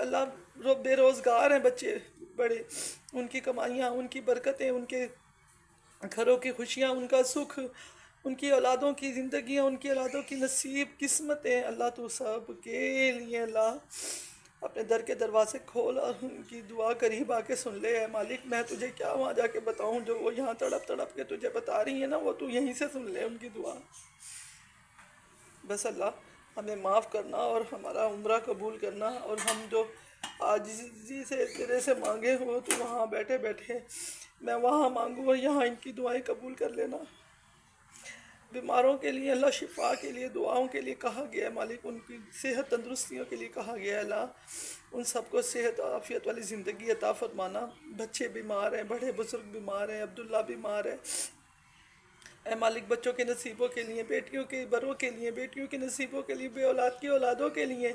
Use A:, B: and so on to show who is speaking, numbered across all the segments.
A: اللہ بے روزگار ہیں بچے بڑے، ان کی کمائیاں، ان کی برکتیں، ان کے گھروں کی خوشیاں، ان کا سکھ، ان کی اولادوں کی زندگیاں، ان کی اولادوں کی نصیب قسمتیں، اللہ تو سب کے لیے اللہ اپنے در کے دروازے کھول اور ان کی دعا قریب آ کے سن لے۔ اے مالک میں تجھے کیا وہاں جا کے بتاؤں، جو وہ یہاں تڑپ تڑپ کے تجھے بتا رہی ہیں نا، وہ تو یہیں سے سن لے ان کی دعا۔ بس اللہ ہمیں معاف کرنا اور ہمارا عمرہ قبول کرنا، اور ہم جو عاجزی سے تیرے سے مانگے ہو تو وہاں بیٹھے بیٹھے میں وہاں مانگوں اور یہاں ان کی دعائیں قبول کر لینا۔ بیماروں کے لیے اللہ شفا کے لیے دعاؤں کے لیے کہا گیا ہے مالک، ان کی صحت تندرستیوں کے لیے کہا گیا ہے اللہ، ان سب کو صحت عافیت والی زندگی عطا فرمانا۔ بچے بیمار ہیں، بڑے بزرگ بیمار ہیں، عبداللہ بیمار ہے، اے مالک بچوں کے نصیبوں کے لیے، بیٹیوں کے بروں کے لیے، بیٹیوں کے نصیبوں کے لیے، بے اولاد کی اولادوں کے لیے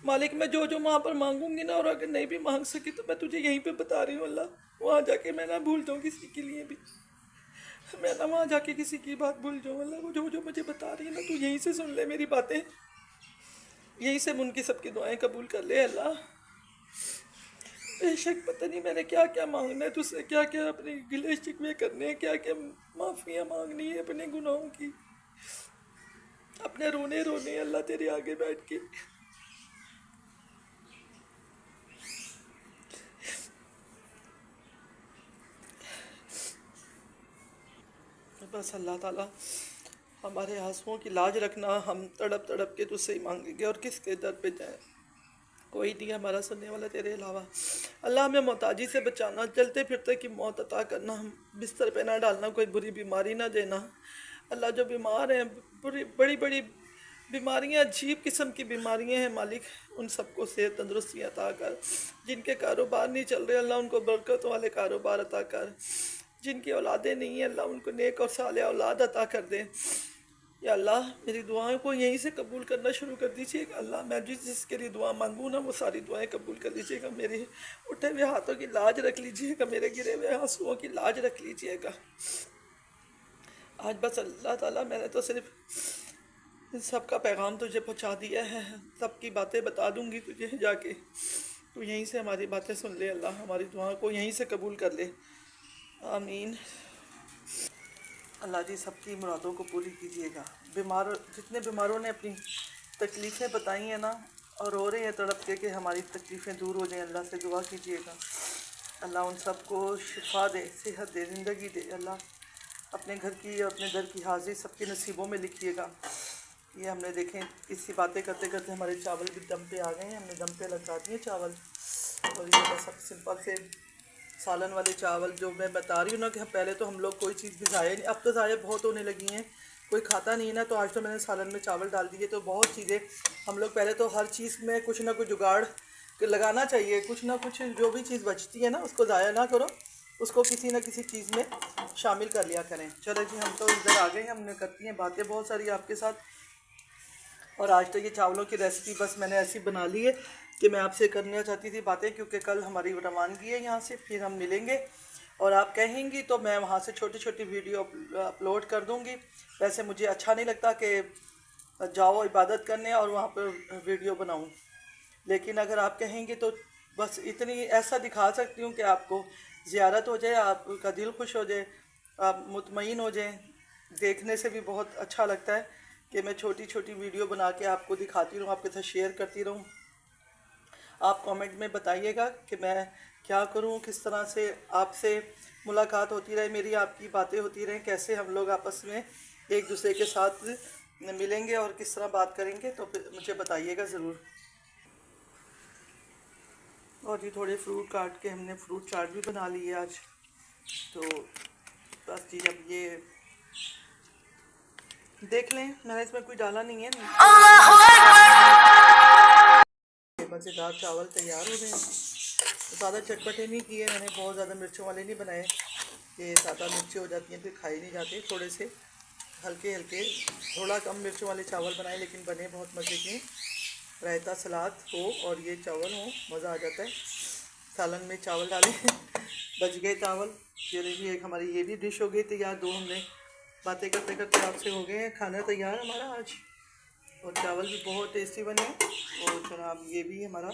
A: مالک میں جو وہاں پر مانگوں گی نا، اور اگر نہیں بھی مانگ سکی تو میں تجھے یہیں پہ بتا رہی ہوں اللہ، وہاں جا کے میں نہ بھول جاؤں کسی کے لیے بھی، میں نہ وہاں جا کے کسی کی بات بھول جاؤں اللہ، وہ جو مجھے بتا رہی ہے نا تو یہیں سے سن لے میری باتیں، یہیں سے ان کی سب کی دعائیں قبول کر لے اللہ۔ بے شک پتہ نہیں میں نے کیا کیا مانگنا ہے تجھ سے، کیا کیا اپنے گلے شکوے کرنے ہیں، کیا کیا معافیاں مانگنی ہے اپنے گناہوں کی، اپنے رونے رونے اللہ تیرے آگے بیٹھ کے۔ بس اللہ تعالیٰ ہمارے آنسوؤں کی لاج رکھنا، ہم تڑپ تڑپ کے تجھ سے ہی مانگیں گے اور کس کے در پہ جائیں، کوئی نہیں ہمارا سننے والا تیرے علاوہ۔ اللہ ہمیں محتاجی سے بچانا، چلتے پھرتے کی موت عطا کرنا، ہم بستر پہ نہ ڈالنا، کوئی بری بیماری نہ دینا۔ اللہ جو بیمار ہیں، بڑی بڑی بیماریاں، عجیب قسم کی بیماریاں ہیں مالک، ان سب کو صحت تندرستی عطا کر۔ جن کے کاروبار نہیں چل رہے اللہ ان کو برکت والے کاروبار عطا کر۔ جن کی اولادیں نہیں ہیں اللہ ان کو نیک اور صالح اولاد عطا کر دے۔ یا اللہ میری دعاؤں کو یہیں سے قبول کرنا شروع کر دیجیے گا اللہ، میں جس کے لیے دعا مانگوں نا وہ ساری دعائیں قبول کر لیجیے گا، میرے اٹھے ہوئے ہاتھوں کی لاج رکھ لیجیے گا، میرے گرے ہوئے آنسوؤں کی لاج رکھ لیجیے گا۔ آج بس اللہ تعالیٰ میں نے تو صرف ان سب کا پیغام تجھے پہنچا دیا ہے، سب کی باتیں بتا دوں گی تجھے جا کے، تو یہیں سے ہماری باتیں سن لے اللہ، ہماری دعاؤں کو یہیں سے قبول کر لے، آمین۔ اللہ جی سب کی مرادوں کو پوری کیجیے گا۔ جتنے بیماروں نے اپنی تکلیفیں بتائی ہیں نا اور رو رہے ہیں تڑپ کے کہ ہماری تکلیفیں دور ہو جائیں، اللہ سے دعا کیجیے گا اللہ ان سب کو شفا دے، صحت دے، زندگی دے اللہ، اپنے گھر کی اور اپنے در کی حاضری سب کے نصیبوں میں لکھیے گا۔ یہ ہم نے دیکھیں اسی باتیں کرتے کرتے ہمارے چاول بھی دم پہ آ گئے ہیں، ہم نے دم پہ لگا دیے چاول، اور یہ بس اب سمپل سے سالن والے چاول جو میں بتا رہی ہوں نا کہ پہلے تو ہم لوگ کوئی چیز بھی ضائع نہیں، اب تو ضائع بہت ہونے لگی ہیں، کوئی کھاتا نہیں ہے نا، تو آج تو میں نے سالن میں چاول ڈال دیے، تو بہت چیزیں ہم لوگ پہلے تو ہر چیز میں کچھ نہ کچھ جگاڑ لگانا چاہیے، کچھ نہ کچھ جو بھی چیز بچتی ہے نا اس کو ضائع نہ کرو، اس کو کسی نہ کسی چیز میں شامل کر لیا کریں۔ چلو جی ہم تو ادھر آ گئے ہیں، ہم نے کرتی ہیں باتیں بہت ساری آپ کے ساتھ، اور آج تو یہ چاولوں کی ریسیپی بس میں نے ایسی بنا لی ہے کہ میں آپ سے کرنا چاہتی تھی باتیں، کیونکہ کل ہماری روانگی ہے یہاں سے، پھر ہم ملیں گے اور آپ کہیں گی تو میں وہاں سے چھوٹی چھوٹی ویڈیو اپلوڈ کر دوں گی۔ ویسے مجھے اچھا نہیں لگتا کہ جاؤ عبادت کرنے اور وہاں پر ویڈیو بناؤں، لیکن اگر آپ کہیں گے تو بس اتنی ایسا دکھا سکتی ہوں کہ آپ کو زیارت ہو جائے، آپ کا دل خوش ہو جائے، آپ مطمئن ہو جائیں۔ دیکھنے سے بھی بہت اچھا لگتا ہے کہ میں چھوٹی چھوٹی ویڈیو بنا کے آپ کو دکھاتی رہوں، آپ کے ساتھ شیئر کرتی رہوں۔ آپ کامنٹ میں بتائیے گا کہ میں کیا کروں، کس طرح سے آپ سے ملاقات ہوتی رہے، میری آپ کی باتیں ہوتی رہیں، کیسے ہم لوگ آپس میں ایک دوسرے کے ساتھ ملیں گے اور کس طرح بات کریں گے، تو پھر مجھے بتائیے گا ضرور۔ اور جی تھوڑے فروٹ کاٹ کے ہم نے فروٹ چاٹ بھی بنا لی ہے آج، تو بس جی اب یہ دیکھ لیں، میں نے اس میں کوئی ڈالا نہیں ہے، مزیدار چاول تیار ہو رہے ہیں، زیادہ چٹپٹے نہیں کیے میں نے، بہت زیادہ مرچوں والے نہیں بنائے کہ زیادہ مرچیں ہو جاتی ہیں پھر کھائے نہیں جاتے، تھوڑے سے ہلکے ہلکے تھوڑا کم مرچوں والے چاول بنائے، لیکن بنے بہت مزے کے، رائتا سلاد ہو اور یہ چاول ہو مزہ آ جاتا ہے، سالن میں چاول ڈالیں بچ گئے چاول، یہ ایک ہماری یہ بھی ڈش ہو گئی تیار، دو ہم نے باتیں کرتے کرتے آپ سے ہو گئے ہیں، کھانا تیار ہمارا آج، اور چاول بھی بہت ٹیسٹی بنے، اور جناب یہ بھی ہمارا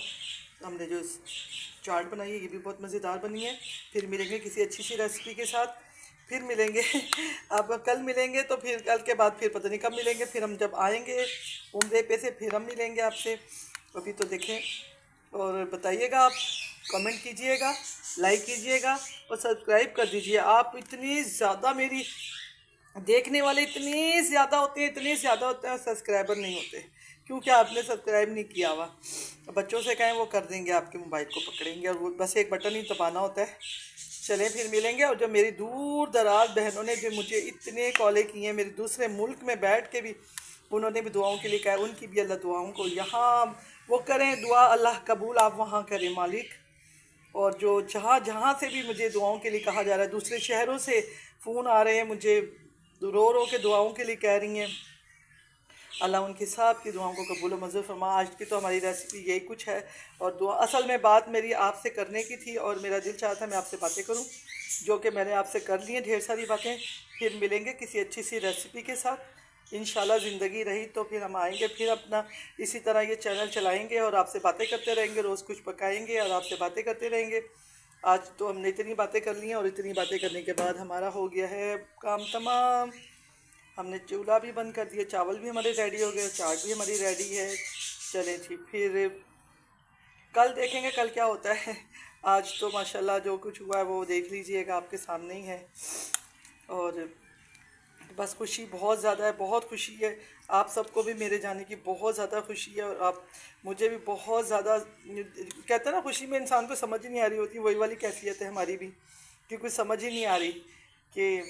A: ہم نے جو چاٹ بنائی ہے یہ بھی بہت مزیدار بنی ہے. پھر ملیں گے کسی اچھی سی ریسیپی کے ساتھ. پھر ملیں گے اب کل ملیں گے تو پھر کل کے بعد پھر پتہ نہیں کب ملیں گے. پھر ہم جب آئیں گے عمرے پہ سے پھر ہم ملیں گے آپ سے. ابھی تو دیکھیں اور بتائیے گا، آپ کمنٹ کیجئے گا، لائک کیجئے گا اور سبسکرائب کر دیجئے. آپ اتنی زیادہ میری دیکھنے والے اتنے زیادہ ہوتے ہیں اور سبسکرائبر نہیں ہوتے کیونکہ آپ نے سبسکرائب نہیں کیا ہوا. بچوں سے کہیں وہ کر دیں گے، آپ کے موبائل کو پکڑیں گے اور وہ بس ایک بٹن ہی دبانا ہوتا ہے. چلیں پھر ملیں گے. اور جو میری دور دراز بہنوں نے جو مجھے اتنے کالیں کی ہیں، میرے دوسرے ملک میں بیٹھ کے بھی انہوں نے بھی دعاؤں کے لیے کہا، ان کی بھی اللہ دعاؤں کو یہاں وہ کریں، دعا اللہ قبول آپ وہاں کریں مالک. اور جو جہاں سے بھی مجھے دعاؤں کے لیے کہا جا رہا ہے، دوسرے شہروں سے فون آ رہے ہیں مجھے رو کے دعاؤں کے لیے کہہ رہی ہیں، اللہ ان کی سب کی دعاؤں کو قبول و منظور فرما. آج کی تو ہماری ریسیپی یہی کچھ ہے اور دعا اصل میں بات میری آپ سے کرنے کی تھی اور میرا دل چاہتا ہے میں آپ سے باتیں کروں، جو کہ میں نے آپ سے کر لی ہیں ڈھیر ساری باتیں. پھر ملیں گے کسی اچھی سی ریسیپی کے ساتھ انشاءاللہ. زندگی رہی تو پھر ہم آئیں گے، پھر اپنا اسی طرح یہ چینل چلائیں گے اور آپ سے باتیں کرتے رہیں گے. روز کچھ پکائیں گے اور آپ سے باتیں کرتے رہیں گے. آج تو ہم نے اتنی باتیں کر لی ہیں اور اتنی باتیں کرنے کے بعد ہمارا ہو گیا ہے کام تمام. ہم نے چولہا بھی بند کر دیا، چاول بھی ہمارے ریڈی ہو گئے، چاٹ بھی ہماری ریڈی ہے. چلیں جی پھر کل دیکھیں گے کل کیا ہوتا ہے. آج تو ماشاءاللہ جو کچھ ہوا ہے وہ دیکھ لیجئے گا، آپ کے سامنے ہی ہے. اور بس خوشی بہت زیادہ ہے، بہت خوشی ہے. آپ سب کو بھی میرے جانے کی بہت زیادہ خوشی ہے اور آپ مجھے بھی بہت زیادہ کہتے ہیں نا خوشی میں انسان کو سمجھ ہی نہیں آ رہی ہوتی. وہی والی کیفیت ہے ہماری بھی کہ کچھ سمجھ ہی نہیں آ رہی کہ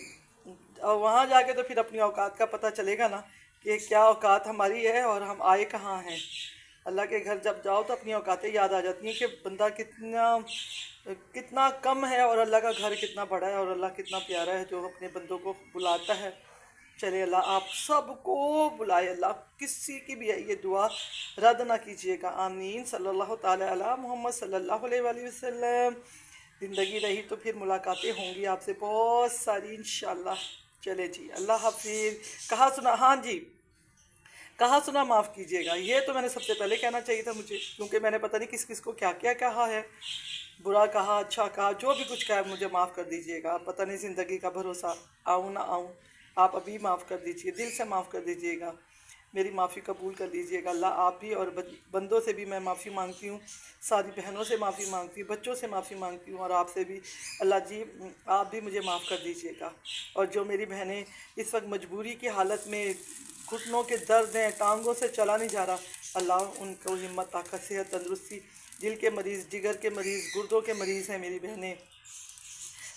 A: اور وہاں جا کے تو پھر اپنی اوقات کا پتہ چلے گا نا کہ کیا اوقات ہماری ہے اور ہم آئے کہاں ہیں. اللہ کے گھر جب جاؤ تو اپنی اوقاتیں یاد آ جاتی ہیں کہ بندہ کتنا کم ہے اور اللہ کا گھر کتنا بڑا ہے اور اللہ کتنا پیارا ہے جو اپنے بندوں کو بلاتا ہے. چلے اللہ آپ سب کو بلائے، اللہ کسی کی بھی یہ دعا رد نہ کیجیے گا. آمین. صلی اللہ تعالی علی محمد صلی اللہ علیہ وآلہ وسلم. زندگی رہی تو پھر ملاقاتیں ہوں گی آپ سے بہت ساری انشاءاللہ. چلے جی اللہ حافظ. کہا سنا، ہاں جی کہا سنا معاف کیجیے گا. یہ تو میں نے سب سے پہلے کہنا چاہیے تھا مجھے، کیونکہ میں نے پتہ نہیں کس کس کو کیا کیا کہا ہے، برا کہا اچھا کہا، جو بھی کچھ کہا مجھے معاف کر دیجیے گا. پتہ نہیں زندگی کا بھروسہ آؤں نہ آؤں، آپ ابھی معاف کر دیجیے، دل سے معاف کر دیجیے گا، میری معافی قبول کر لیجیے گا. اللہ آپ بھی اور بندوں سے بھی میں معافی مانگتی ہوں، ساری بہنوں سے معافی مانگتی ہوں، بچوں سے معافی مانگتی ہوں اور آپ سے بھی. اللہ جی آپ بھی مجھے معاف کر دیجیے گا. اور جو میری بہنیں اس وقت مجبوری کی حالت میں گھٹنوں کے درد ہیں، ٹانگوں سے چلا نہیں جا رہا، اللہ ان کو ہمت، طاقت، صحت، تندرستی. دل کے مریض، جگر کے مریض، گردوں کے مریض ہیں میری بہنیں،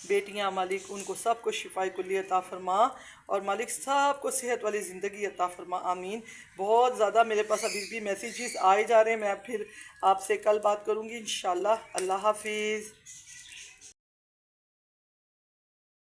A: بیٹیاں، مالک ان کو سب کو شفائے کلی عطا فرما اور مالک سب کو صحت والی زندگی عطا فرما. آمین. بہت زیادہ میرے پاس ابھی بھی میسیجز آئے جا رہے ہیں. میں پھر آپ سے کل بات کروں گی انشاءاللہ. اللہ حافظ.